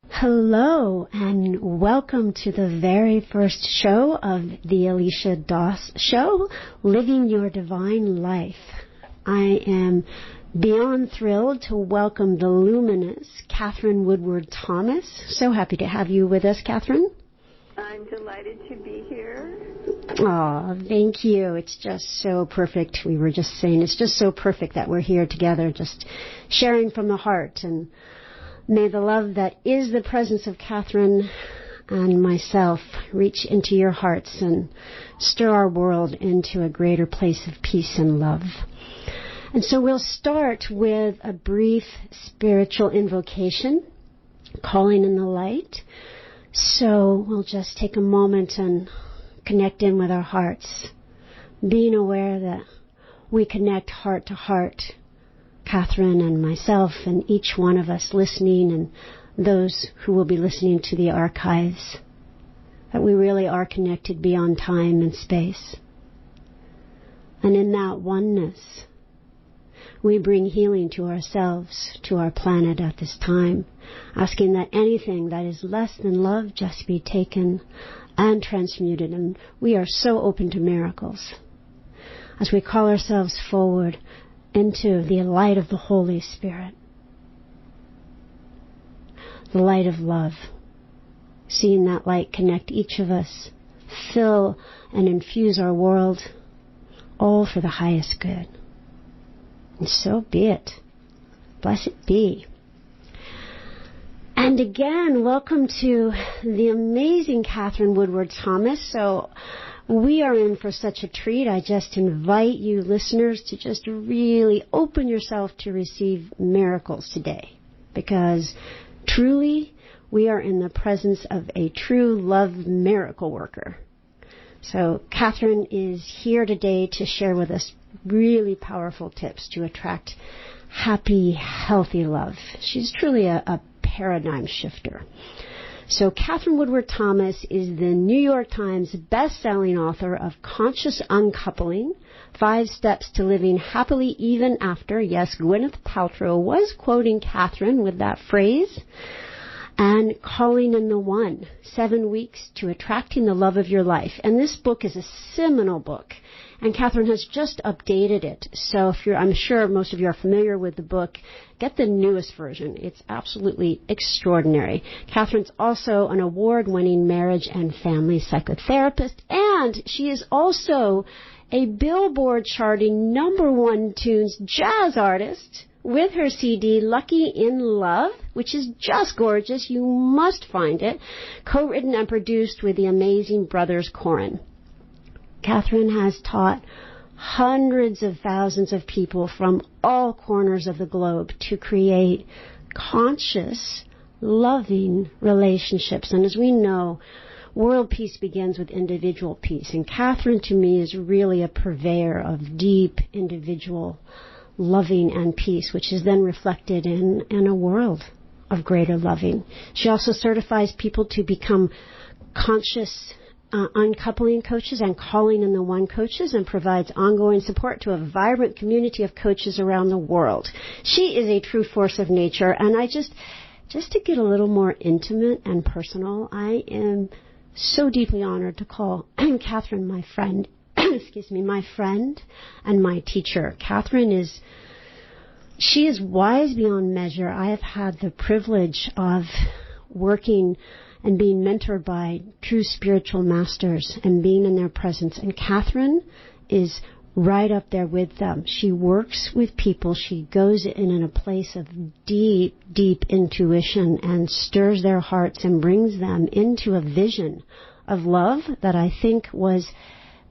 Hello, and welcome to the very first show of the Alicia Doss Show, Living Your Divine Life. I am beyond thrilled to welcome the luminous Katherine Woodward-Thomas. So happy to have you with us, Katherine. I'm delighted to be here. Oh, thank you. It's just so perfect. We were just saying it's just so perfect that we're here together, just sharing from the heart. And may the love that is the presence of Katherine and myself reach into your hearts and stir our world into a greater place of peace and love. And so we'll start with a brief spiritual invocation, calling in the light. So we'll just take a moment and connect in with our hearts, being aware that we connect heart to heart, Katherine and myself and each one of us listening and those who will be listening to the archives, that we really are connected beyond time and space. And in that oneness, we bring healing to ourselves, to our planet at this time, asking that anything that is less than love just be taken and transmuted. And we are so open to miracles as we call ourselves forward into the light of the Holy Spirit, the light of love, seeing that light connect each of us, fill and infuse our world, all for the highest good. And so be it. Blessed be. And again, welcome to the amazing Katherine Woodward-Thomas. So we are in for such a treat. I just invite you listeners to just really open yourself to receive miracles today, because truly we are in the presence of a true love miracle worker. So Katherine is here today to share with us really powerful tips to attract happy, healthy love. She's truly a paradigm shifter. So Katherine Woodward-Thomas is the New York Times best-selling author of Conscious Uncoupling, 5 Steps to Living Happily Even After. Yes, Gwyneth Paltrow was quoting Katherine with that phrase. And Calling in the One, 7 Weeks to Attracting the Love of Your Life. And this book is a seminal book, and Katherine has just updated it. So I'm sure most of you are familiar with the book, get the newest version. It's absolutely extraordinary. Katherine's also an award-winning marriage and family psychotherapist, and she is also a Billboard charting #1 tunes jazz artist with her CD, Lucky in Love, which is just gorgeous. You must find it. Co-written and produced with the amazing brothers Corin. Katherine has taught hundreds of thousands of people from all corners of the globe to create conscious, loving relationships. And as we know, world peace begins with individual peace. And Katherine, to me, is really a purveyor of deep individual loving and peace, which is then reflected in a world of greater loving. She also certifies people to become conscious uncoupling coaches and calling in the one coaches, and provides ongoing support to a vibrant community of coaches around the world. She is a true force of nature, and I just to get a little more intimate and personal, I am so deeply honored to call Katherine my friend. Excuse me, my friend and my teacher. Katherine she is wise beyond measure. I have had the privilege of working and being mentored by true spiritual masters and being in their presence. And Katherine is right up there with them. She works with people. She goes in a place of deep, deep intuition and stirs their hearts and brings them into a vision of love that I think was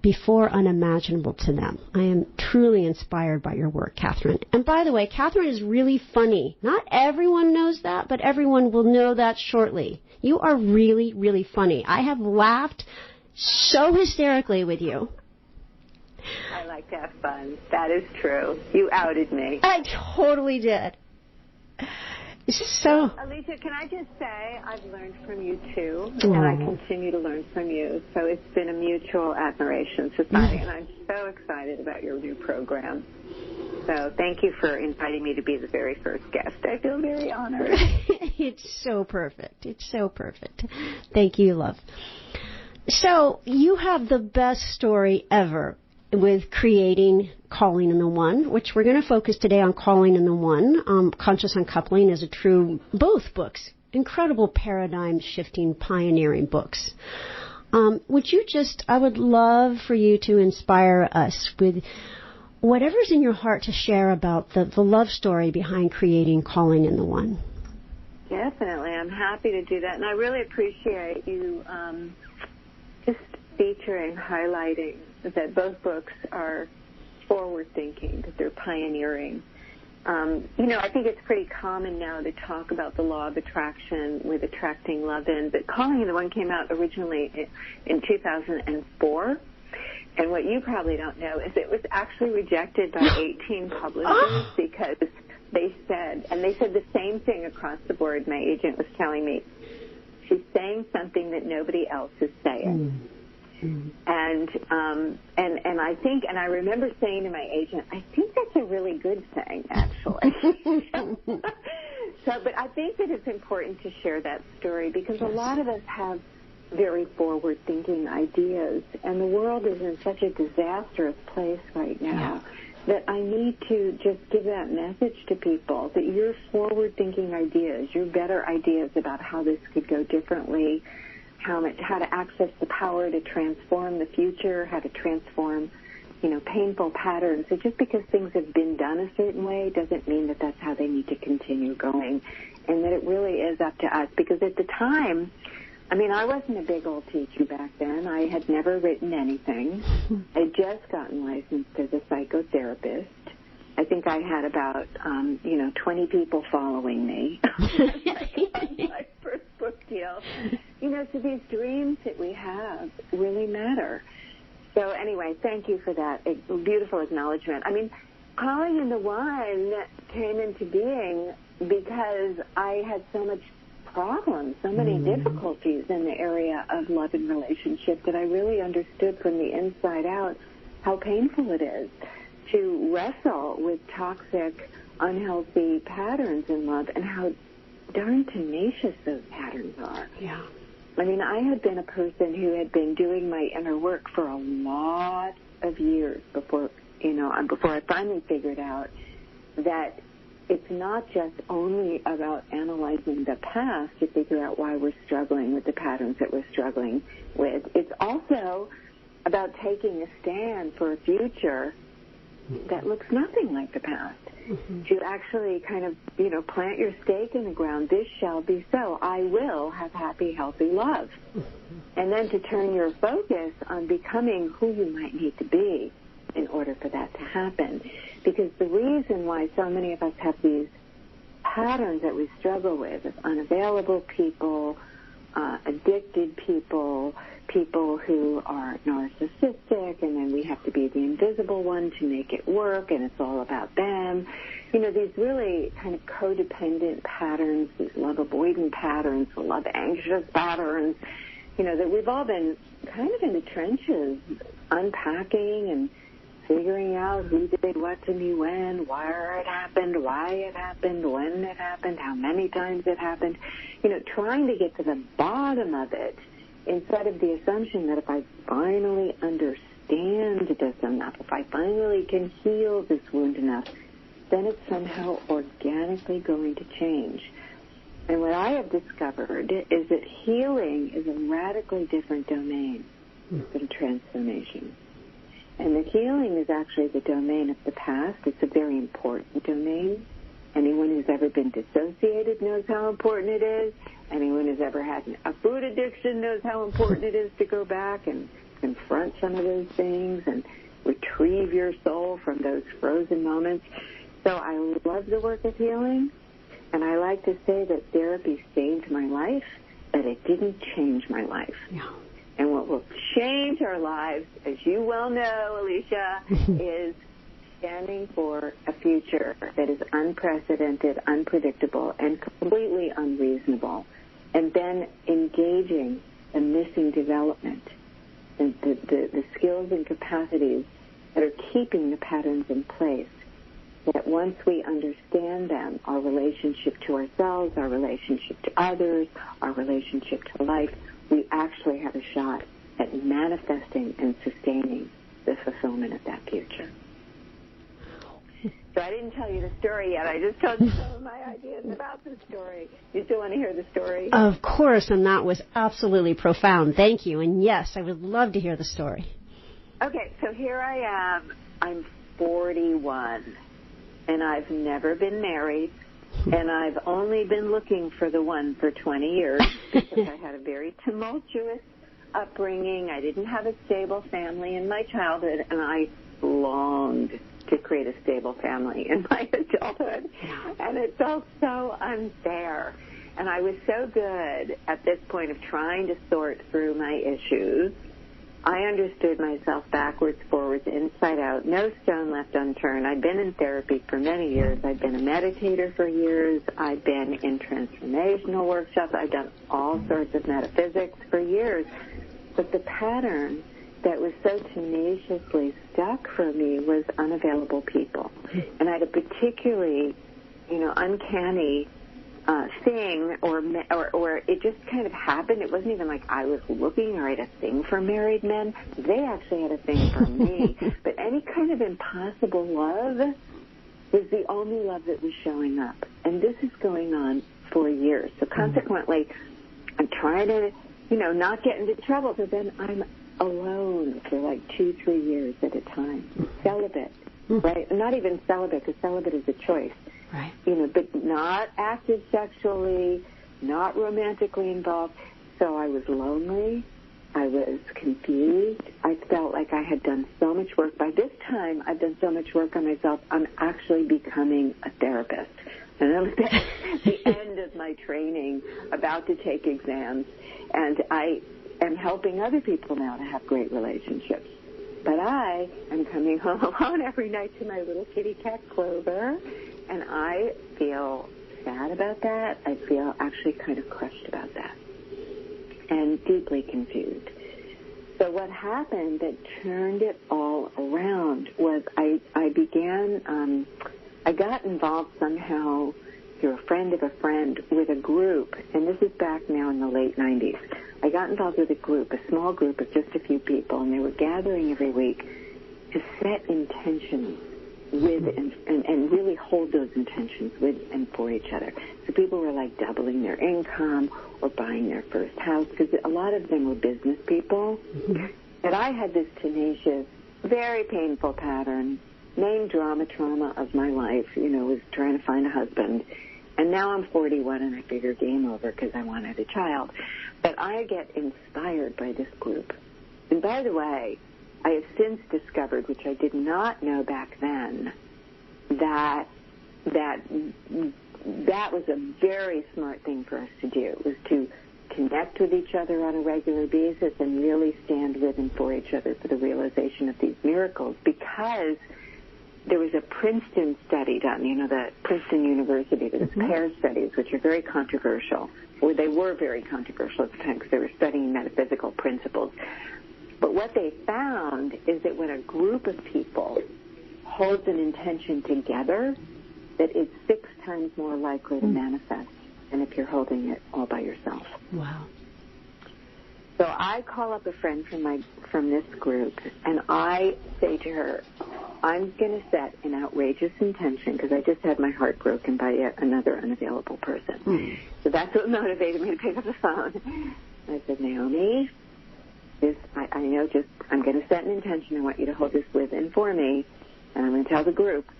before unimaginable to them. I am truly inspired by your work, Katherine. And by the way, Katherine is really funny. Not everyone knows that, but everyone will know that shortly. You are really, really funny. I have laughed so hysterically with you. I like to have fun. That is true. You outed me. I totally did. So, Alicia, can I just say I've learned from you too, and I continue to learn from you. So it's been a mutual admiration society, and I'm so excited about your new program. So thank you for inviting me to be the very first guest. I feel very honored. It's so perfect. It's so perfect. Thank you, love. So you have the best story ever with creating Calling in the One, which we're going to focus today on Calling in the One. Conscious Uncoupling is a true, both books, incredible paradigm-shifting, pioneering books. I would love for you to inspire us with whatever's in your heart to share about the love story behind creating Calling in the One. Definitely. I'm happy to do that. And I really appreciate you just featuring, highlighting that both books are forward-thinking, that they're pioneering. I think it's pretty common now to talk about the law of attraction with attracting love in, but Calling in the One came out originally in 2004. And what you probably don't know is it was actually rejected by 18 publishers because they said the same thing across the board. My agent was telling me, she's saying something that nobody else is saying. And I think, and I remember saying to my agent, I think that's a really good thing, actually. But I think that it's important to share that story because a lot of us have very forward-thinking ideas, and the world is in such a disastrous place right now that I need to just give that message to people, that your forward-thinking ideas, your better ideas about how this could go differently, how to access the power to transform the future, how to transform, painful patterns. So just because things have been done a certain way doesn't mean that that's how they need to continue going, and that it really is up to us. Because at the time, I wasn't a big old teacher back then. I had never written anything. I had just gotten licensed as a psychotherapist. I think I had about, 20 people following me. My first book deal. So these dreams that we have really matter. So anyway, thank you for that beautiful acknowledgement. Calling in the One came into being because I had so much problems, so many difficulties in the area of love and relationship that I really understood from the inside out how painful it is to wrestle with toxic, unhealthy patterns in love and how darn tenacious those patterns are. Yeah. I had been a person who had been doing my inner work for a lot of years before I finally figured out that it's not just only about analyzing the past to figure out why we're struggling with the patterns that we're struggling with. It's also about taking a stand for a future that looks nothing like the past. To actually kind of, plant your stake in the ground. This shall be so. I will have happy, healthy love. And then to turn your focus on becoming who you might need to be in order for that to happen. Because the reason why so many of us have these patterns that we struggle with is unavailable people, addicted people, people who are narcissistic, and then we have to be the invisible one to make it work, and it's all about them. These really kind of codependent patterns, these love-avoidant patterns, love-anxious patterns, that we've all been kind of in the trenches unpacking and figuring out who did what to me when, why it happened, when it happened, how many times it happened, trying to get to the bottom of it instead of the assumption that if I finally understand this enough, if I finally can heal this wound enough, then it's somehow organically going to change. And what I have discovered is that healing is a radically different domain than transformation. And the healing is actually the domain of the past. It's a very important domain. Anyone who's ever been dissociated knows how important it is. Anyone who's ever had a food addiction knows how important it is to go back and confront some of those things and retrieve your soul from those frozen moments. So I love the work of healing, and I like to say that therapy saved my life, but it didn't change my life. Yeah. And what will change our lives, as you well know, Alicia, is standing for a future that is unprecedented, unpredictable, and completely unreasonable, and then engaging the missing development and the skills and capacities that are keeping the patterns in place that once we understand them, our relationship to ourselves, our relationship to others, our relationship to life, we actually have a shot at manifesting and sustaining the fulfillment of that future. So I didn't tell you the story yet. I just told you some of my ideas about the story. You still want to hear the story? Of course, and that was absolutely profound. Thank you. And yes, I would love to hear the story. Okay, so here I am. I'm 41, and I've never been married, and I've only been looking for the one for 20 years because I had a very tumultuous upbringing. I didn't have a stable family in my childhood, and I longed to create a stable family in my adulthood, and it felt so unfair. And I was so good at this point of trying to sort through my issues. I understood myself backwards, forwards, inside out, no stone left unturned. I'd been in therapy for many years. I'd been a meditator for years. I'd been in transformational workshops. I'd done all sorts of metaphysics for years. But the pattern that was so tenaciously stuck for me was unavailable people. And I had a particularly, uncanny thing, or it just kind of happened. It wasn't even like I was looking or I had a thing for married men. They actually had a thing for me. But any kind of impossible love was the only love that was showing up. And this is going on for years. So consequently, I'm trying to, not get into trouble, but then I'm alone for like 2-3 years at a time, celibate, right? Not even celibate, because celibate is a choice, right? But not active sexually, not romantically involved. So I was lonely. I was confused. I felt like I had done so much work. By this time, I've done so much work on myself, I'm actually becoming a therapist. And I'm at the end of my training, about to take exams, and I am helping other people now to have great relationships. But I am coming home alone every night to my little kitty cat Clover, and I feel sad about that. I feel actually kind of crushed about that and deeply confused. So what happened that turned it all around was I got involved somehow through a friend of a friend with a group, and this is back now in the late 90s. I got involved with a group, a small group of just a few people, and they were gathering every week to set intentions with and really hold those intentions with and for each other. So people were like doubling their income or buying their first house, because a lot of them were business people. But I had this tenacious, very painful pattern, main trauma of my life, was trying to find a husband. And now I'm 41 and I figure game over because I wanted a child. But I get inspired by this group. And by the way, I have since discovered, which I did not know back then, that was a very smart thing for us to do. It was to connect with each other on a regular basis and really stand with and for each other for the realization of these miracles, because there was a Princeton study done, the Princeton University, there was pair studies, which are very controversial, or they were very controversial at the time because they were studying metaphysical principles. But what they found is that when a group of people holds an intention together, that it's 6 times more likely to manifest than if you're holding it all by yourself. Wow. So I call up a friend from this group, and I say to her, I'm going to set an outrageous intention, because I just had my heart broken by yet another unavailable person. So that's what motivated me to pick up the phone. I said, Naomi, I'm going to set an intention. I want you to hold this with and for me, and I'm going to tell the group,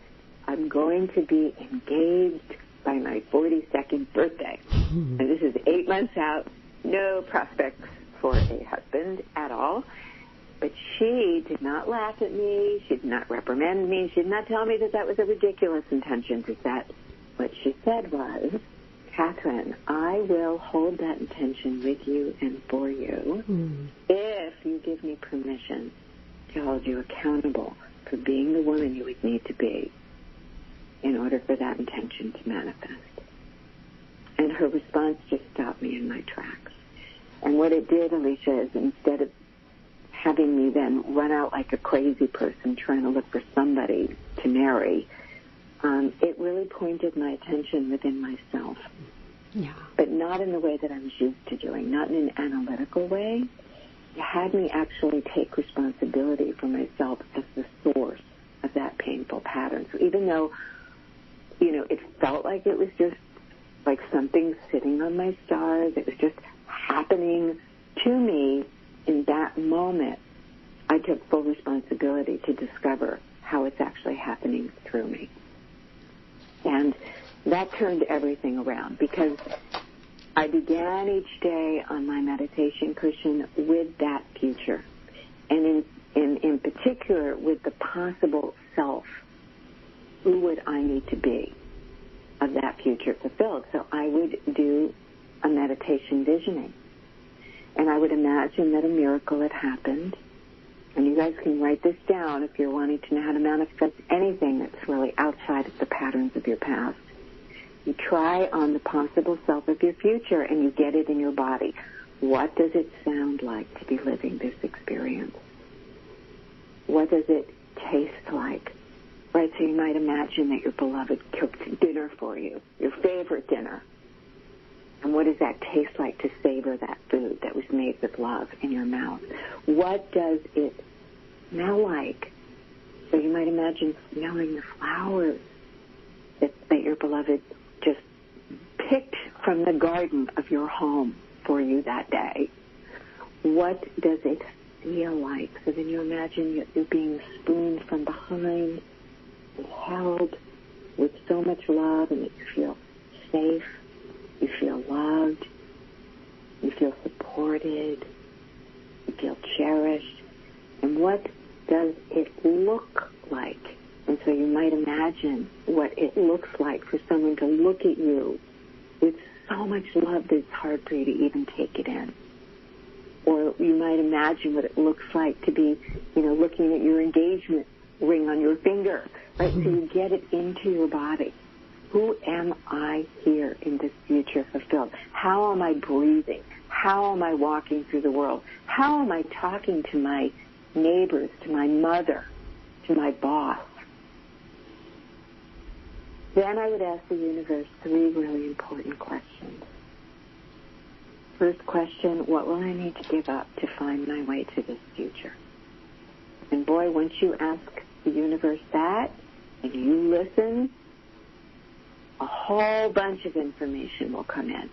I'm going to be engaged by my 42nd birthday. And this is 8 months out, no prospects for a husband at all. But she did not laugh at me. She did not reprimand me. She did not tell me that was a ridiculous intention. What she said was, Katherine, I will hold that intention with you and for you if you give me permission to hold you accountable for being the woman you would need to be in order for that intention to manifest. And her response just stopped me in my tracks. And what it did, Alicia, is instead of having me then run out like a crazy person trying to look for somebody to marry, it really pointed my attention within myself. Yeah. But not in the way that I was used to doing, not in an analytical way. It had me actually take responsibility for myself as the source of that painful pattern. So even though, it felt like it was just like something sitting on my stars, it was just happening to me in that moment, I took full responsibility to discover how it's actually happening through me. And that turned everything around because I began each day on my meditation cushion with that future, and in particular with the possible self. Who would I need to be of that future fulfilled? So I would do a meditation visioning, and I would imagine that a miracle had happened. And you guys can write this down if you're wanting to know how to manifest anything that's really outside of the patterns of your past. You try on the possible self of your future, and you get it in your body. What does it sound like to be living this experience? What does it taste like? Right, so you might imagine that your beloved cooked dinner for you, your favorite dinner. And what does that taste like to savor that food that was made with love in your mouth? What does it smell like? So you might imagine smelling the flowers that your beloved just picked from the garden of your home for you that day. What does it feel like? So then you imagine you're being spooned from behind and held with so much love, and that you feel safe, you feel loved, you feel supported, you feel cherished. And what does it look like? And so you might imagine what it looks like for someone to look at you with so much love that it's hard for you to even take it in. Or you might imagine what it looks like to be, looking at your engagement ring on your finger, right? So you get it into your body. Who am I here in this future fulfilled? How am I breathing? How am I walking through the world? How am I talking to my neighbors, to my mother, to my boss? Then I would ask the universe 3 really important questions. First question, what will I need to give up to find my way to this future? And boy, once you ask the universe that, and you listen, a whole bunch of information will come in.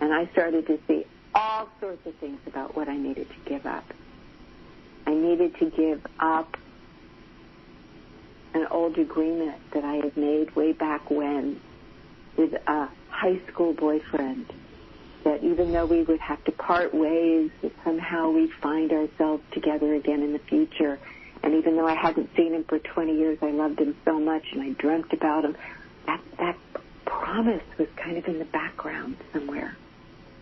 And I started to see all sorts of things about what I needed to give up. I needed to give up an old agreement that I had made way back when with a high school boyfriend, that even though we would have to part ways, that somehow we'd find ourselves together again in the future. And even though I hadn't seen him for 20 years, I loved him so much and I dreamt about him. That promise was kind of in the background somewhere.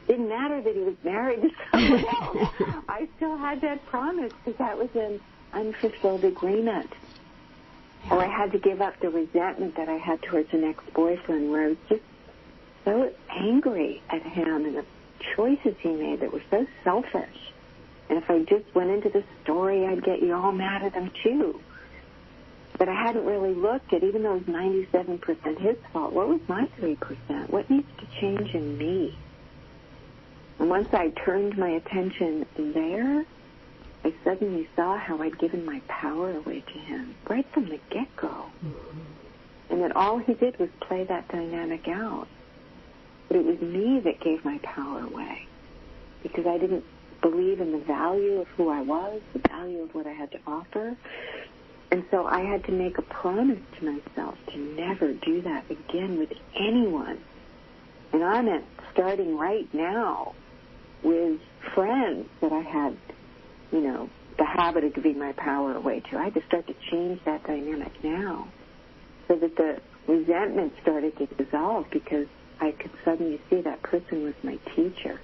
Didn't matter that he was married to someone else. I still had that promise because that was an unfulfilled agreement. Or I had to give up the resentment that I had towards an ex-boyfriend, where I was just so angry at him and the choices he made that were so selfish. And if I just went into the story, I'd get you all mad at him too. But I hadn't really looked at, even though it was 97% his fault, what was my 3%? What needs to change in me? And once I turned my attention there, I suddenly saw how I'd given my power away to him right from the get-go. Mm-hmm. And that all he did was play that dynamic out. But it was me that gave my power away because I didn't believe in the value of who I was, the value of what I had to offer. And so I had to make a promise to myself to never do that again with anyone. And I meant starting right now with friends that I had, the habit of giving my power away to. I had to start to change that dynamic now so that the resentment started to dissolve, because I could suddenly see that person was my teacher.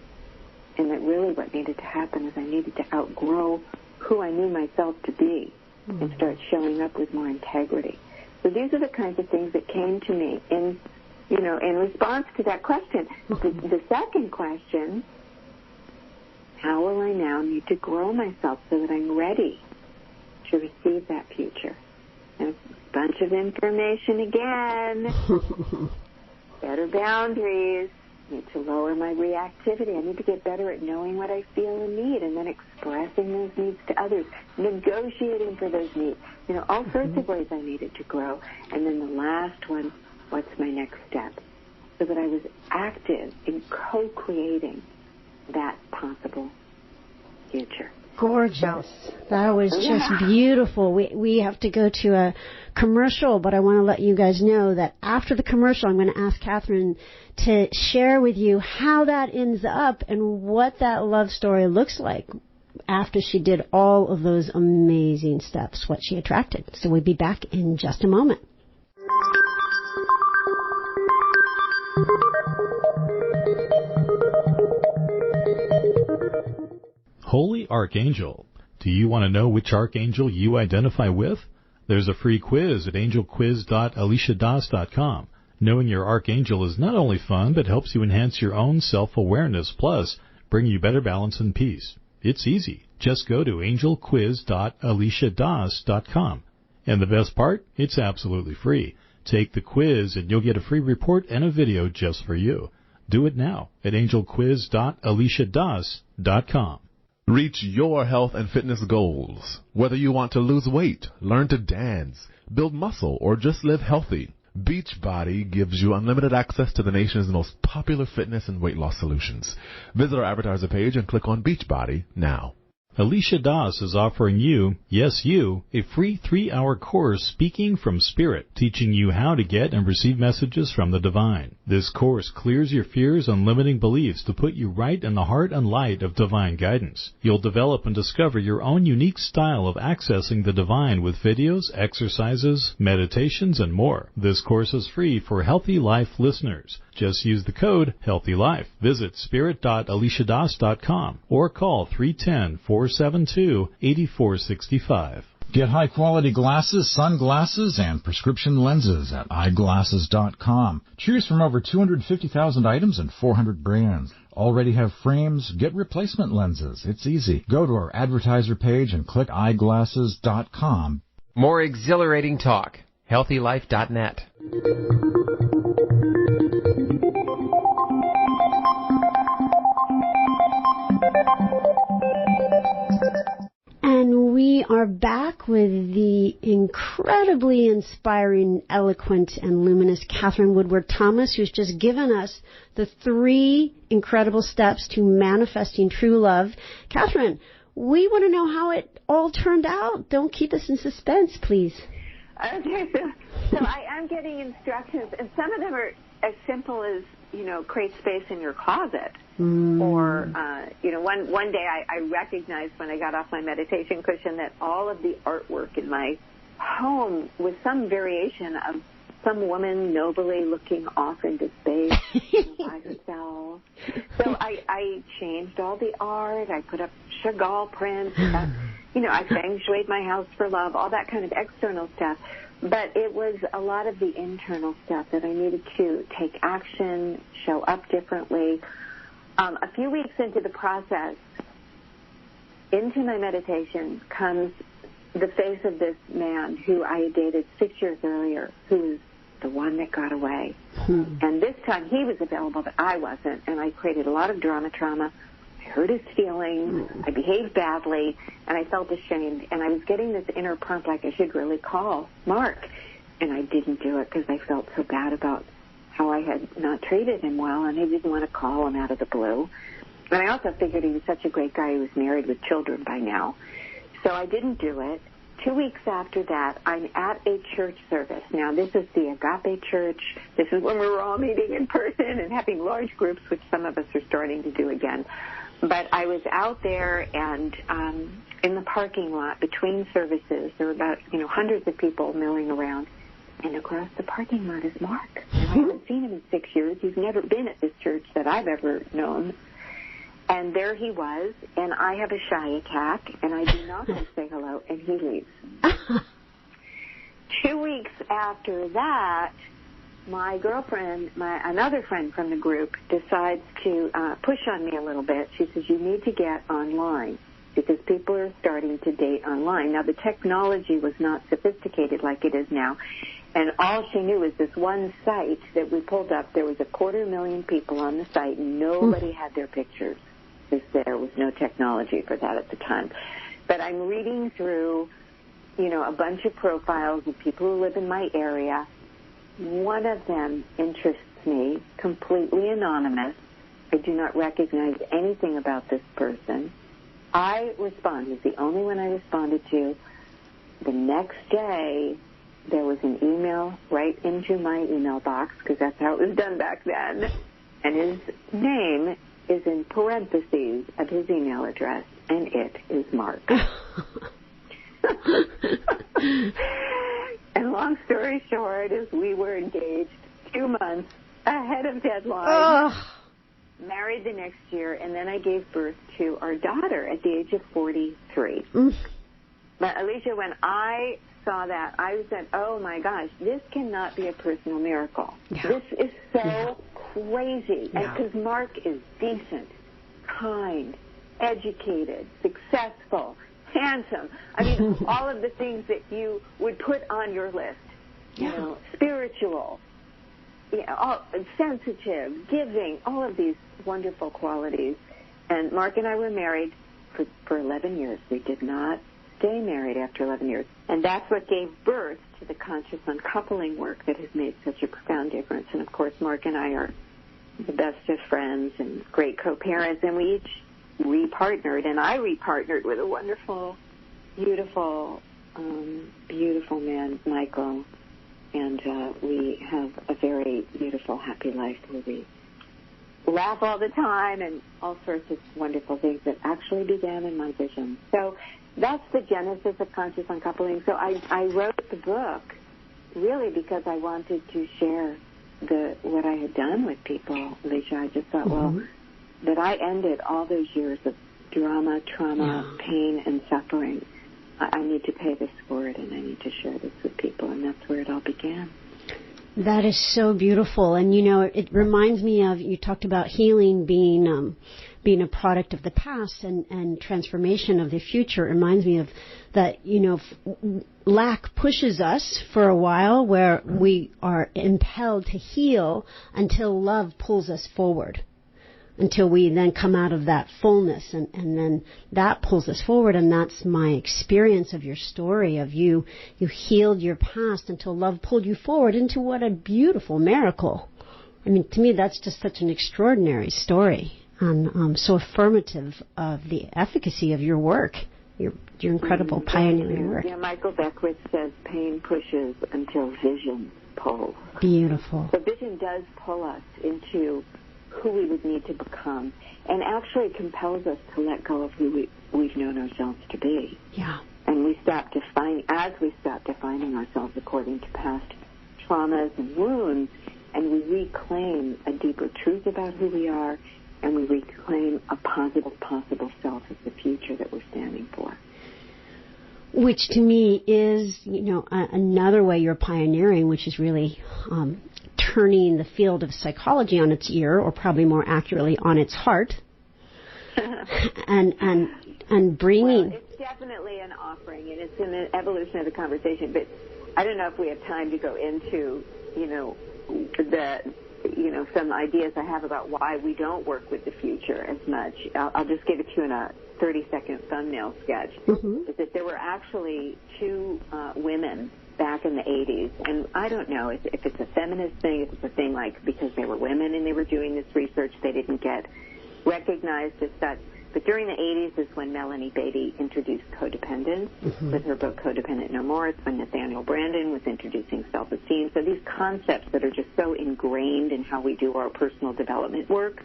And that really what needed to happen is I needed to outgrow who I knew myself to be and start showing up with more integrity. So these are the kinds of things that came to me in response to that question. The second question, how will I now need to grow myself so that I'm ready to receive that future? And bunch of information again. Better boundaries. I need to lower my reactivity. I need to get better at knowing what I feel and need, and then expressing those needs to others, negotiating for those needs. All sorts of ways I needed to grow. And then the last one, what's my next step? So that I was active in co-creating that possible future. Gorgeous. That was just beautiful. We have to go to a commercial, but I want to let you guys know that after the commercial, I'm going to ask Katherine to share with you how that ends up and what that love story looks like after she did all of those amazing steps, what she attracted. So we'll be back in just a moment. Holy Archangel. Do you want to know which archangel you identify with? There's a free quiz at angelquiz.aliciadas.com. Knowing your archangel is not only fun, but helps you enhance your own self-awareness, plus bring you better balance and peace. It's easy. Just go to angelquiz.aliciadas.com. And the best part? It's absolutely free. Take the quiz and you'll get a free report and a video just for you. Do it now at angelquiz.aliciadas.com. Reach your health and fitness goals. Whether you want to lose weight, learn to dance, build muscle, or just live healthy, Beachbody gives you unlimited access to the nation's most popular fitness and weight loss solutions. Visit our advertiser page and click on Beachbody now. Alicia Das is offering you, yes you, a free 3-hour course, Speaking from Spirit, teaching you how to get and receive messages from the divine. This course clears your fears and limiting beliefs to put you right in the heart and light of divine guidance. You'll develop and discover your own unique style of accessing the divine with videos, exercises, meditations, and more. This course is free for Healthy Life listeners. Just use the code HEALTHYLIFE. Visit spirit.aliciadas.com or call 310-472-8465. Get high-quality glasses, sunglasses, and prescription lenses at eyeglasses.com. Choose from over 250,000 items and 400 brands. Already have frames? Get replacement lenses. It's easy. Go to our advertiser page and click eyeglasses.com. More exhilarating talk. HealthyLife.net. And we are back with the incredibly inspiring, eloquent, and luminous Katherine Woodward-Thomas, who's just given us the 3 incredible steps to manifesting true love. Katherine, we want to know how it all turned out. Don't keep us in suspense, please. Okay, so I am getting instructions, and some of them are as simple as, create space in your closet. Or, one day I recognized when I got off my meditation cushion that all of the artwork in my home was some variation of some woman nobly looking off into space by herself. So I changed all the art. I put up Chagall prints. I feng shuied my house for love, all that kind of external stuff. But it was a lot of the internal stuff that I needed to take action, show up differently. A few weeks into the process, into my meditation comes the face of this man who I had dated 6 years earlier, who was the one that got away. And this time he was available, but I wasn't, and I created a lot of trauma. I hurt his feelings, I behaved badly, and I felt ashamed. And I was getting this inner prompt like I should really call Mark. And I didn't do it because I felt so bad about how I had not treated him well, and I didn't want to call him out of the blue. And I also figured he was such a great guy. He was married with children by now. So I didn't do it. 2 weeks after that, I'm at a church service. Now, this is the Agape Church. This is when we were all meeting in person and having large groups, which some of us are starting to do again. But I was out there and in the parking lot between services. There were about, hundreds of people milling around. And across the parking lot is Mark. And I haven't seen him in 6 years. He's never been at this church that I've ever known. And there he was, and I have a shy attack, and I do not want to say hello, and he leaves. 2 weeks after that, my girlfriend, another friend from the group, decides to push on me a little bit. She says, you need to get online. because people are starting to date online. Now, the technology was not sophisticated like it is now, and all she knew was this one site that we pulled up. There was 250,000 people on the site, and nobody had their pictures because there was no technology for that at the time. But I'm reading through, a bunch of profiles of people who live in my area. One of them interests me, completely anonymous. I do not recognize anything about this person. I respond. He's the only one I responded to. The next day, there was an email right into my email box, because that's how it was done back then. And his name is in parentheses of his email address, and it is Mark. And long story short is we were engaged 2 months ahead of deadline, married the next year, and then I gave birth to our daughter at the age of 43. But Alicia, when I saw that, I said, oh my gosh, this cannot be a personal miracle. Yeah. This is so crazy. Yeah. And because Mark is decent, kind, educated, successful, handsome. I mean, all of the things that you would put on your list. Spiritual, sensitive, giving, all of these wonderful qualities. And Mark and I were married for 11 years. We did not stay married after 11 years. And that's what gave birth to the conscious uncoupling work that has made such a profound difference. And, of course, Mark and I are the best of friends and great co-parents, and we each repartnered, and I repartnered with a wonderful, beautiful, beautiful man, Michael, and we have a very beautiful, happy life where we laugh all the time and all sorts of wonderful things that actually began in my vision. So that's the genesis of conscious uncoupling. So I wrote the book really because I wanted to share what I had done with people, Alicia. I just thought, that I ended all those years of drama, trauma, pain, and suffering. I need to pay this forward, and I need to share this with people, and that's where it all began. That is so beautiful. And, it reminds me of, you talked about healing being a product of the past and transformation of the future. It reminds me of that, lack pushes us for a while where we are impelled to heal until love pulls us forward, until we then come out of that fullness, and then that pulls us forward. And that's my experience of your story, of you healed your past until love pulled you forward into what a beautiful miracle. I mean, to me, that's just such an extraordinary story, and so affirmative of the efficacy of your work, your incredible pioneering work. Yeah, Michael Beckwith says pain pushes until vision pulls. Beautiful. So vision does pull us into who we would need to become, and actually compels us to let go of who we've known ourselves to be. Yeah. And we stop defining ourselves according to past traumas and wounds, and we reclaim a deeper truth about who we are, and we reclaim a positive, possible self of the future that we're standing for. Which to me is, another way you're pioneering, which is really turning the field of psychology on its ear, or probably more accurately on its heart, and bringing. Well, it's definitely an offering, and it's in the evolution of the conversation. But I don't know if we have time to go into, some ideas I have about why we don't work with the future as much. I'll just give it to you in a 30-second thumbnail sketch. Is that there were actually two women back in the 80s, and I don't know if it's a feminist thing, if it's a thing like because they were women and they were doing this research, they didn't get recognized as such. But during the 80s is when Melanie Beatty introduced codependence with her book Codependent No More. It's when Nathaniel Branden was introducing self-esteem. So these concepts that are just so ingrained in how we do our personal development work.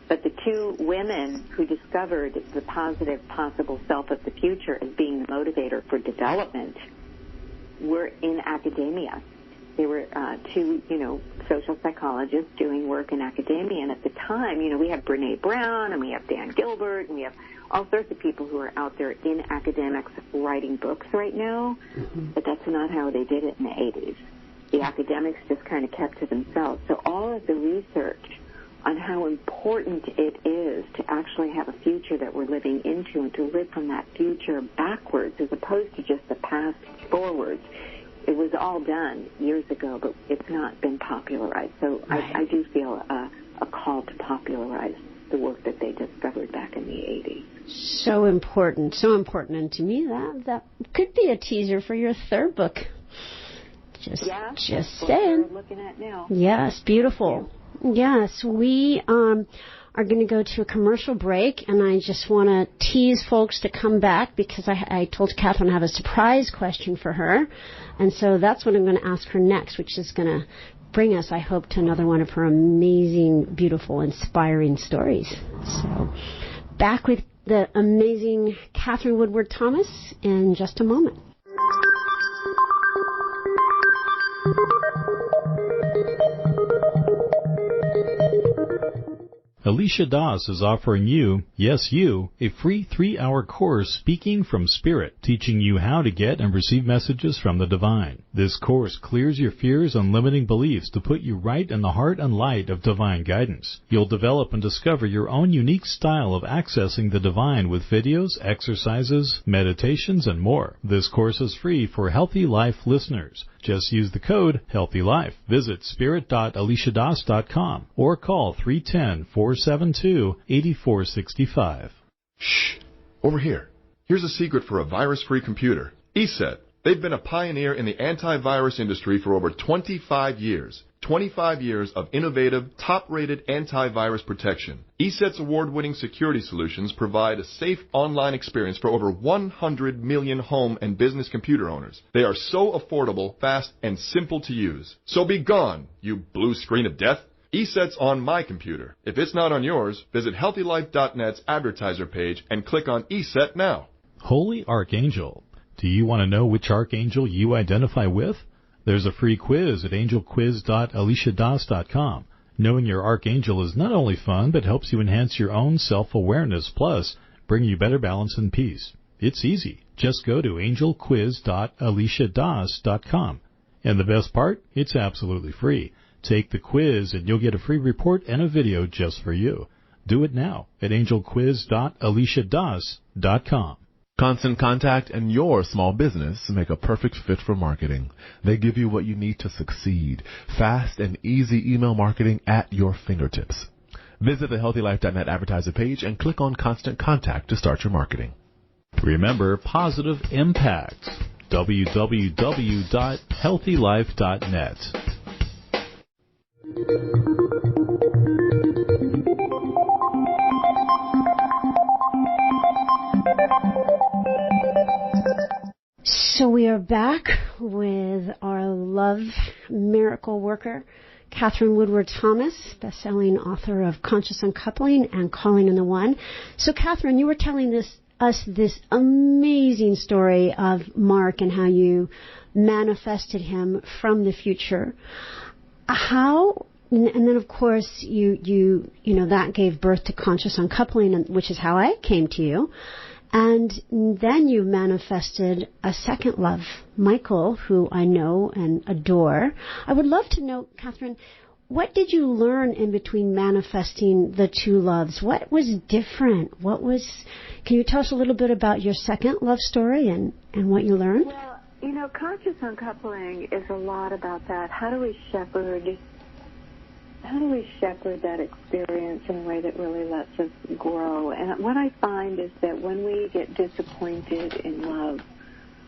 But the two women who discovered the positive, possible self of the future as being the motivator for development were in academia. They were two, social psychologists doing work in academia. And at the time, we have Brene Brown and we have Dan Gilbert and we have all sorts of people who are out there in academics writing books right now. But that's not how they did it in the 80s. The academics just kind of kept to themselves. So all of the research on how how important it is to actually have a future that we're living into and to live from that future backwards as opposed to just the past forwards. It was all done years ago, but it's not been popularized. So right. I do feel a call to popularize the work that they discovered back in the 80s. So important, so important. And to me, that could be a teaser for your third book. Just saying. We're looking at now. Yes, beautiful. Yes, we are going to go to a commercial break, and I just want to tease folks to come back because I told Katherine I have a surprise question for her, and so that's what I'm going to ask her next, which is going to bring us, I hope, to another one of her amazing, beautiful, inspiring stories. So back with the amazing Katherine Woodward-Thomas in just a moment. Alicia Das is offering you, yes you, a free 3-hour course Speaking from Spirit, teaching you how to get and receive messages from the divine. This course clears your fears and limiting beliefs to put you right in the heart and light of divine guidance. You'll develop and discover your own unique style of accessing the divine with videos, exercises, meditations, and more. This course is free for Healthy Life listeners. Just use the code HEALTHYLIFE. Visit spirit.aliciadas.com or call 310-472-8465. Shh! Over here. Here's a secret for a virus-free computer. ESET. They've been a pioneer in the antivirus industry for over 25 years. 25 years of innovative, top-rated antivirus protection. ESET's award-winning security solutions provide a safe online experience for over 100 million home and business computer owners. They are so affordable, fast, and simple to use. So be gone, you blue screen of death. ESET's on my computer. If it's not on yours, visit HealthyLife.net's advertiser page and click on ESET now. Holy Archangel. Do you want to know which archangel you identify with? There's a free quiz at angelquiz.aliciadas.com. Knowing your archangel is not only fun, but helps you enhance your own self-awareness, plus bring you better balance and peace. It's easy. Just go to angelquiz.aliciadas.com. And the best part? It's absolutely free. Take the quiz and you'll get a free report and a video just for you. Do it now at angelquiz.aliciadas.com. Constant Contact and your small business make a perfect fit for marketing. They give you what you need to succeed. Fast and easy email marketing at your fingertips. Visit the HealthyLife.net advertiser page and click on Constant Contact to start your marketing. Remember positive impact. www.healthylife.net. So we are back with our love miracle worker, Katherine Woodward-Thomas, best-selling author of Conscious Uncoupling and Calling in the One. So, Katherine, you were telling us this amazing story of Mark and how you manifested him from the future. How, and then of course you know that gave birth to Conscious Uncoupling, which is how I came to you. And then you manifested a second love, Michael, who I know and adore. I would love to know, Katherine, what did you learn in between manifesting the two loves? What was different? Can you tell us a little bit about your second love story and what you learned? Well, you know, Conscious Uncoupling is a lot about that. How do we shepherd that experience in a way that really lets us grow? And what I find is that when we get disappointed in love,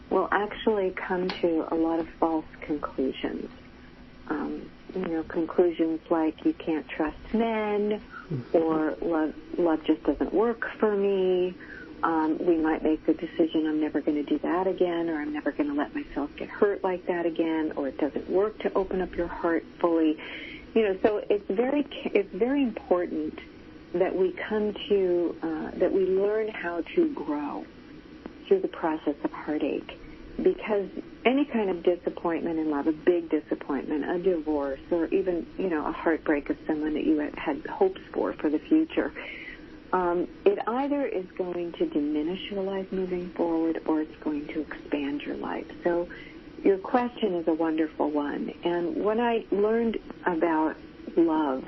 we'll actually come to a lot of false conclusions. Conclusions like you can't trust men, or love just doesn't work for me. We might make the decision, I'm never going to do that again, or I'm never going to let myself get hurt like that again, or it doesn't work to open up your heart fully. So it's very important that we come to, that we learn how to grow through the process of heartache. Because any kind of disappointment in love, a big disappointment, a divorce, or even, a heartbreak of someone that you had hopes for the future, it either is going to diminish your life moving forward or it's going to expand your life. So your question is a wonderful one. And when I learned about love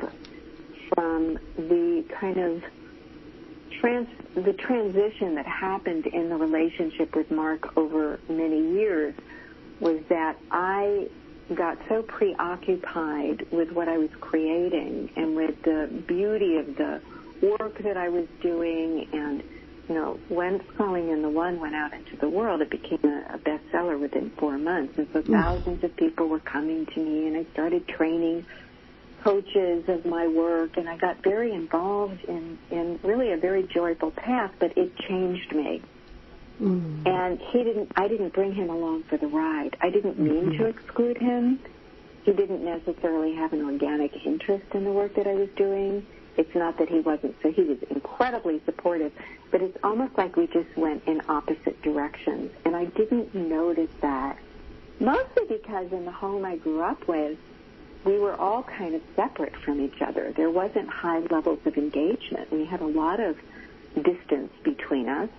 from the kind of the transition that happened in the relationship with Mark over many years was that I got so preoccupied with what I was creating and with the beauty of the work that I was doing. And, when Calling in the One went out into the world, it became a bestseller within 4 months. And so thousands of people were coming to me, and I started training coaches of my work, and I got very involved in really a very joyful path, but it changed me. And I didn't bring him along for the ride. I didn't mean to exclude him. He didn't necessarily have an organic interest in the work that I was doing. It's not that he wasn't, so he was incredibly supportive, but it's almost like we just went in opposite directions. And I didn't notice that, mostly because in the home I grew up with, we were all kind of separate from each other. There wasn't high levels of engagement. We had a lot of distance between us.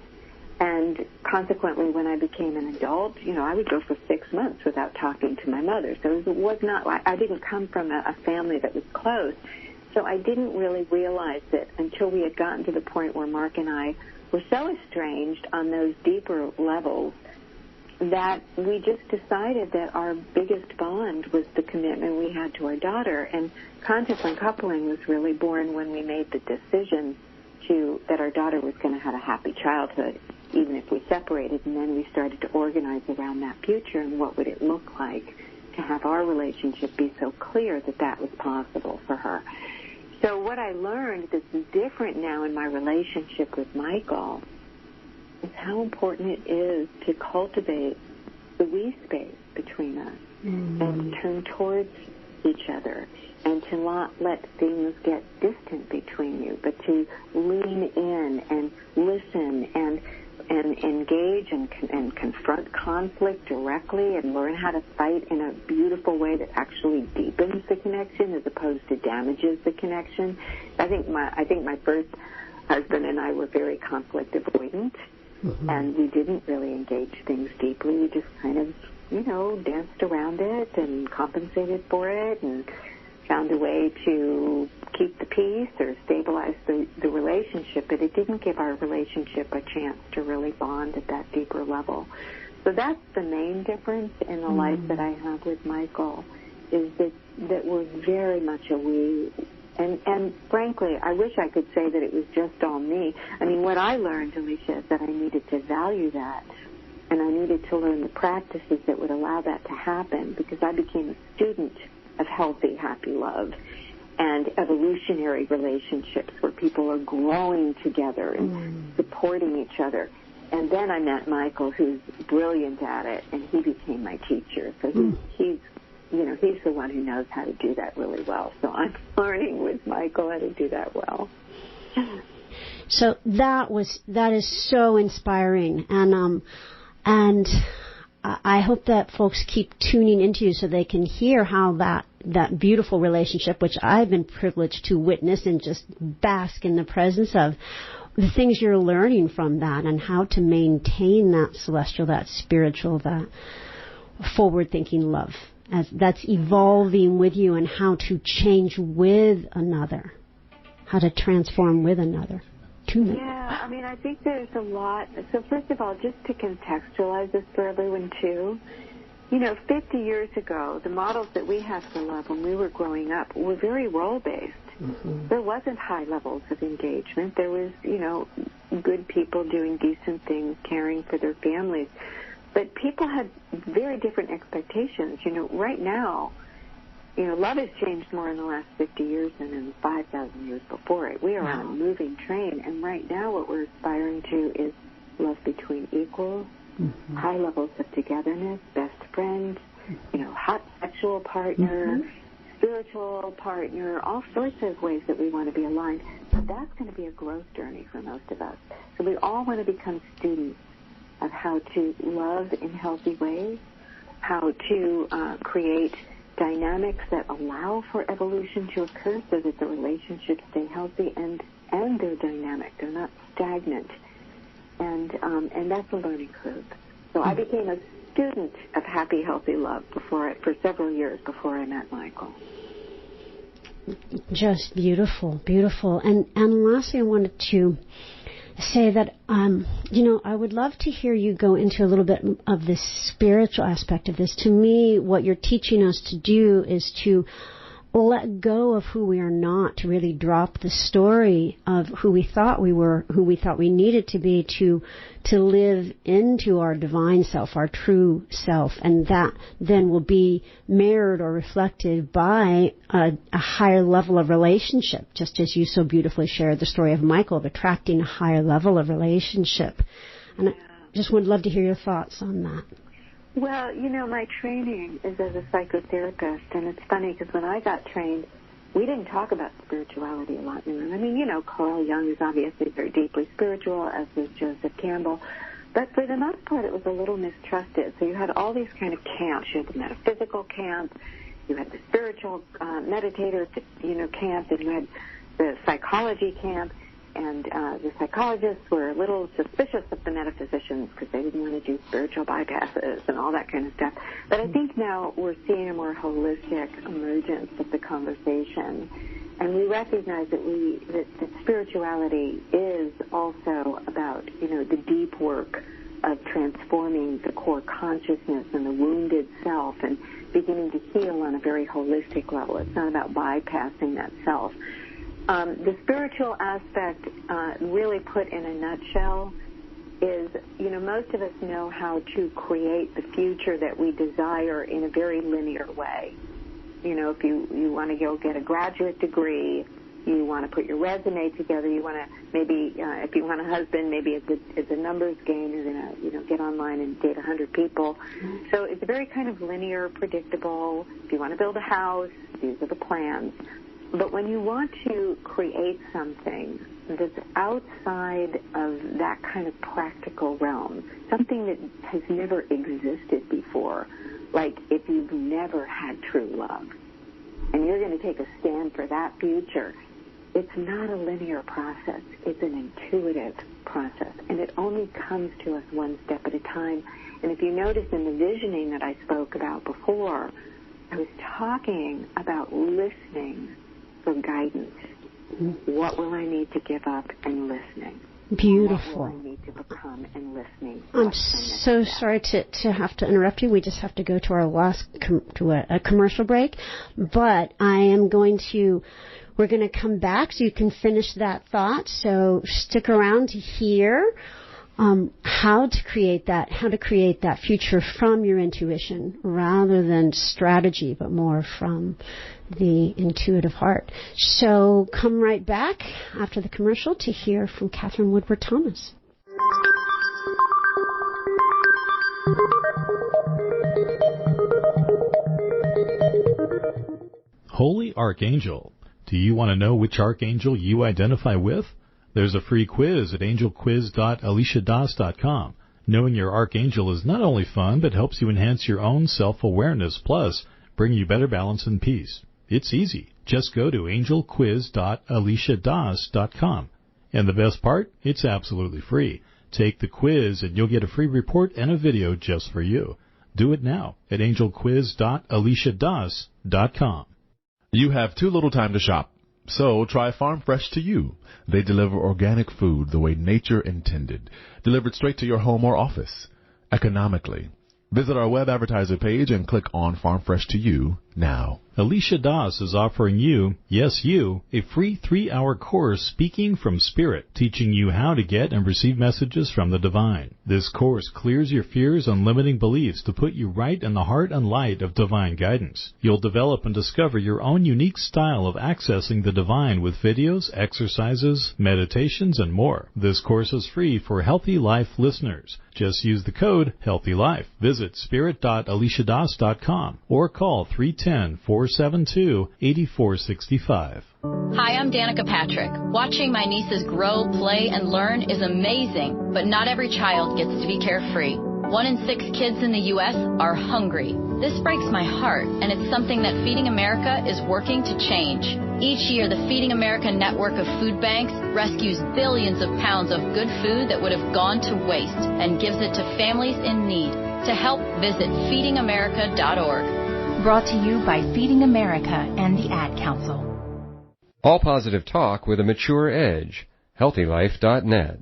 And consequently, when I became an adult, I would go for 6 months without talking to my mother. So it was not, I didn't come from a family that was close. So I didn't really realize it until we had gotten to the point where Mark and I were so estranged on those deeper levels that we just decided that our biggest bond was the commitment we had to our daughter. And conscious uncoupling was really born when we made the decision that our daughter was going to have a happy childhood, even if we separated. And then we started to organize around that future and what would it look like to have our relationship be so clear that that was possible for her. So what I learned that's different now in my relationship with Michael is how important it is to cultivate the we space between us and to turn towards each other and to not let things get distant between you, but to lean in and listen and engage and confront conflict directly and learn how to fight in a beautiful way that actually deepens the connection as opposed to damages the connection. I think my first husband and I were very conflict avoidant, and we didn't really engage things deeply. We just kind of, danced around it and compensated for it and found a way to keep the peace or stabilize the relationship, but it didn't give our relationship a chance to really bond at that deeper level. So that's the main difference in the life that I have with Michael, is that we're very much a we. And frankly, I wish I could say that it was just all me. I mean, what I learned, Alicia, is that I needed to value that, and I needed to learn the practices that would allow that to happen, because I became a student of healthy, happy love and evolutionary relationships where people are growing together and supporting each other. And then I met Michael, who's brilliant at it, and he became my teacher. So he's the one who knows how to do that really well. So I'm learning with Michael how to do that well. So that is so inspiring, and I hope that folks keep tuning into you so they can hear how that beautiful relationship, which I've been privileged to witness and just bask in the presence of, the things you're learning from that and how to maintain that celestial, that spiritual, that forward-thinking love that's evolving with you, and how to change with another, how to transform with another. Yeah, I mean, I think there's a lot. So first of all, just to contextualize this for everyone too, 50 years ago, the models that we had for love when we were growing up were very role-based. There wasn't high levels of engagement. There was, good people doing decent things, caring for their families. But people had very different expectations. Right now, love has changed more in the last 50 years than in 5,000 years before it. We are on a moving train, and right now what we're aspiring to is love between equals, high levels of togetherness, best friends, hot sexual partner, spiritual partner, all sorts of ways that we want to be aligned. But that's going to be a growth journey for most of us. So we all want to become students of how to love in healthy ways, how to create dynamics that allow for evolution to occur so that the relationships stay healthy and they're dynamic. They're not stagnant. And that's a learning curve. So I became a student of happy, healthy love for several years before I met Michael. Just beautiful, beautiful. And lastly, I wanted to say that, I would love to hear you go into a little bit of the spiritual aspect of this. To me, what you're teaching us to do is to let go of who we are not, to really drop the story of who we thought we were, who we thought we needed to be, to live into our divine self, our true self, and that then will be mirrored or reflected by a higher level of relationship, just as you so beautifully shared the story of Michael, of attracting a higher level of relationship. And I just would love to hear your thoughts on that. Well, my training is as a psychotherapist, and it's funny because when I got trained, we didn't talk about spirituality a lot in the room. I mean, Carl Jung is obviously very deeply spiritual, as was Joseph Campbell, but for the most part, it was a little mistrusted. So you had all these kind of camps. You had the metaphysical camp, you had the spiritual meditator, camp, and you had the psychology camp. And the psychologists were a little suspicious of the metaphysicians because they didn't want to do spiritual bypasses and all that kind of stuff. But I think now we're seeing a more holistic emergence of the conversation. And we recognize that spirituality is also about, the deep work of transforming the core consciousness and the wounded self and beginning to heal on a very holistic level. It's not about bypassing that self. The spiritual aspect, really put in a nutshell, is, most of us know how to create the future that we desire in a very linear way. If you want to go get a graduate degree, you want to put your resume together, you want to maybe, if you want a husband, maybe it's a numbers game, you're going to, get online and date 100 people. So it's very kind of linear, predictable. If you want to build a house, these are the plans. But when you want to create something that's outside of that kind of practical realm, something that has never existed before, like if you've never had true love, and you're going to take a stand for that future, it's not a linear process. It's an intuitive process, and it only comes to us one step at a time. And if you notice in the visioning that I spoke about before, I was talking about listening for guidance. What will I need to give up and listening? Beautiful. What will I need to become and listening? I'm so sorry to have to interrupt you. We just have to go to our last a commercial break. But we're going to come back so you can finish that thought. So stick around to hear how to create that future from your intuition rather than strategy, but more from the intuitive heart. So come right back after the commercial to hear from Katherine Woodward-Thomas. Holy Archangel. Do you want to know which archangel you identify with? There's a free quiz at angelquiz.aliciadas.com. Knowing your archangel is not only fun, but helps you enhance your own self-awareness, plus bring you better balance and peace. It's easy. Just go to angelquiz.aliciadas.com. And the best part? It's absolutely free. Take the quiz and you'll get a free report and a video just for you. Do it now at angelquiz.aliciadas.com. You have too little time to shop, so try Farm Fresh to You. They deliver organic food the way nature intended, delivered straight to your home or office, economically. Visit our web advertiser page and click on Farm Fresh to You now. Alicia Das is offering you, yes you, a free 3-hour course Speaking from Spirit, teaching you how to get and receive messages from the divine. This course clears your fears and limiting beliefs to put you right in the heart and light of divine guidance. You'll develop and discover your own unique style of accessing the divine with videos, exercises, meditations, and more. This course is free for Healthy Life listeners. Just use the code HEALTHYLIFE. Visit spirit.aliciadas.com or call 310-472-8465. Hi, I'm Danica Patrick. Watching my nieces grow, play, and learn is amazing, but not every child gets to be carefree. 1 in 6 kids in the U.S. are hungry. This breaks my heart, and it's something that Feeding America is working to change. Each year, the Feeding America network of food banks rescues billions of pounds of good food that would have gone to waste and gives it to families in need. To help, visit feedingamerica.org. Brought to you by Feeding America and the Ad Council. All positive talk with a mature edge. HealthyLife.net.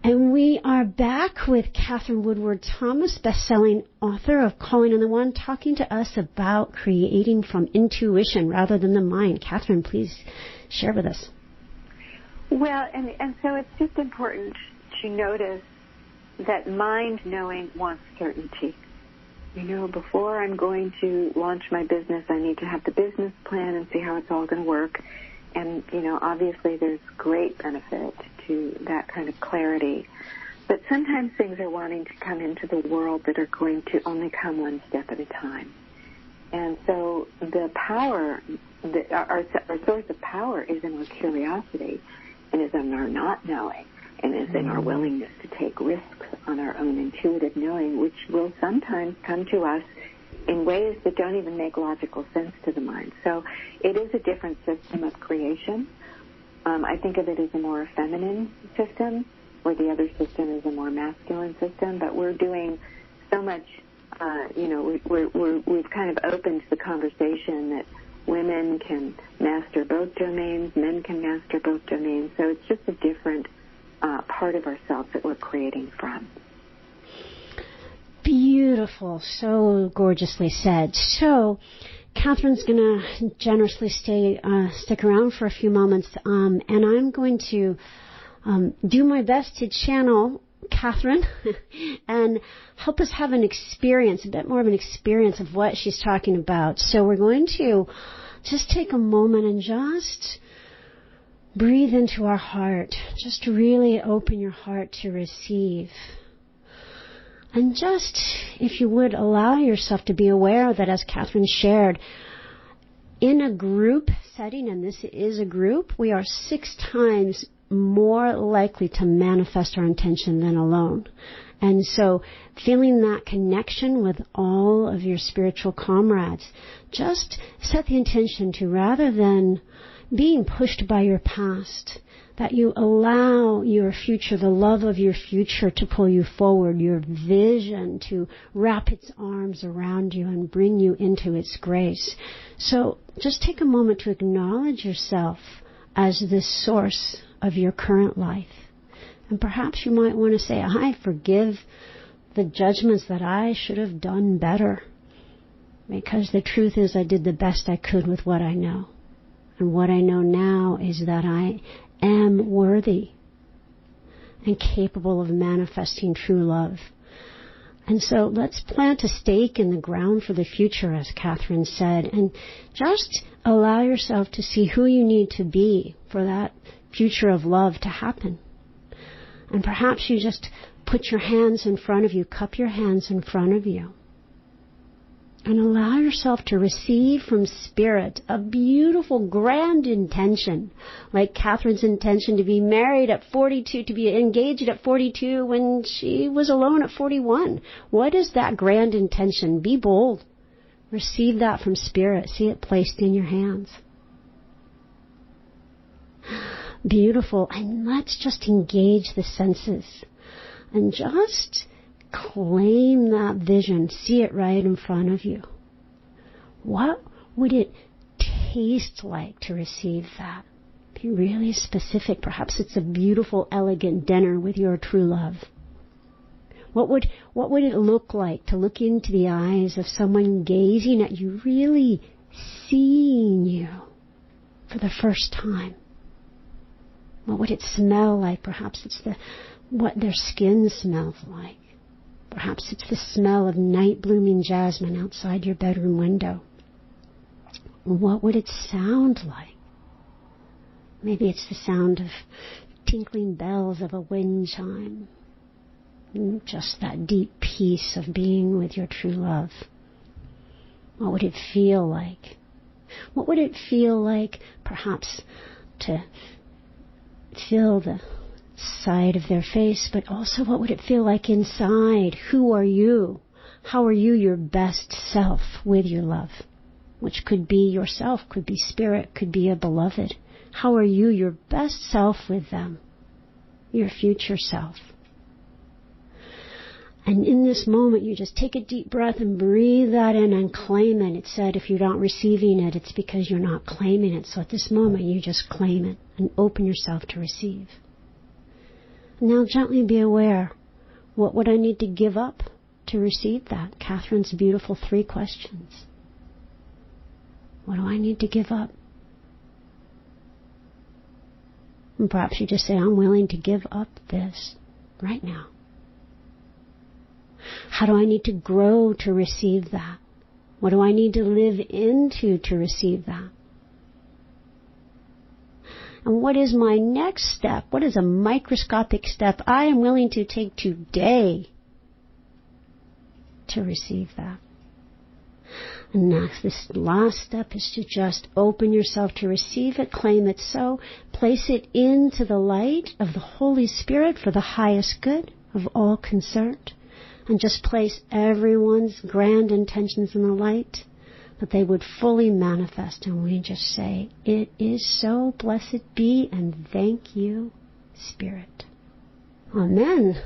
And we are back with Katherine Woodward-Thomas, best-selling author of Calling on the One, talking to us about creating from intuition rather than the mind. Katherine, please share with us. Well, and so it's just important to notice that mind knowing wants certainty. You know, before I'm going to launch my business, I need to have the business plan and see how it's all going to work. And, you know, obviously there's great benefit to that kind of clarity. But sometimes things are wanting to come into the world that are going to only come one step at a time. And so the power, our source of power is in our curiosity and is in our not knowing and is in our willingness to take risks on our own intuitive knowing, which will sometimes come to us in ways that don't even make logical sense to the mind. So it is a different system of creation. I think of it as a more feminine system, where the other system is a more masculine system. But we're doing so much, we've kind of opened the conversation that women can master both domains, men can master both domains. So it's just a different part of ourselves that we're creating from. Beautiful. So gorgeously said. So Katherine's going to generously stick around for a few moments, and I'm going to do my best to channel Katherine and help us have an experience, a bit more of an experience of what she's talking about. So we're going to just take a moment and just breathe into our heart. Just really open your heart to receive. And just, if you would, allow yourself to be aware that, as Katherine shared, in a group setting, and this is a group, we are 6 times more likely to manifest our intention than alone. And so feeling that connection with all of your spiritual comrades, just set the intention to, rather than being pushed by your past, that you allow your future, the love of your future, to pull you forward, your vision to wrap its arms around you and bring you into its grace. So just take a moment to acknowledge yourself as the source of your current life. And perhaps you might want to say, I forgive the judgments that I should have done better, because the truth is I did the best I could with what I know. And what I know now is that I am worthy and capable of manifesting true love. And so let's plant a stake in the ground for the future, as Katherine said, and just allow yourself to see who you need to be for that future of love to happen. And perhaps you just put your hands in front of you, cup your hands in front of you, and allow yourself to receive from Spirit a beautiful, grand intention, like Katherine's intention to be married at 42, to be engaged at 42 when she was alone at 41. What is that grand intention? Be bold. Receive that from Spirit. See it placed in your hands. Beautiful. And let's just engage the senses and just claim that vision. See it right in front of you. What would it taste like to receive that? Be really specific. Perhaps it's a beautiful, elegant dinner with your true love. What would it look like to look into the eyes of someone gazing at you, really seeing you for the first time? What would it smell like? Perhaps it's what their skin smells like. Perhaps it's the smell of night-blooming jasmine outside your bedroom window. What would it sound like? Maybe it's the sound of tinkling bells of a wind chime. Just that deep peace of being with your true love. What would it feel like? What would it feel like, perhaps, to feel the side of their face, but also what would it feel like inside? Who are you? How are you your best self with your love? Which could be yourself, could be Spirit, could be a beloved. How are you your best self with them? Your future self. And in this moment, you just take a deep breath and breathe that in and claim it. It said if you're not receiving it, it's because you're not claiming it. So at this moment, you just claim it and open yourself to receive. Now gently be aware. What would I need to give up to receive that? Katherine's beautiful 3 questions. What do I need to give up? And perhaps you just say, I'm willing to give up this right now. How do I need to grow to receive that? What do I need to live into to receive that? And what is my next step? What is a microscopic step I am willing to take today to receive that? And next, this last step is to just open yourself to receive it, claim it so, place it into the light of the Holy Spirit for the highest good of all concerned. And just place everyone's grand intentions in the light, that they would fully manifest. And we just say, it is so, blessed be, and thank you, Spirit. Amen.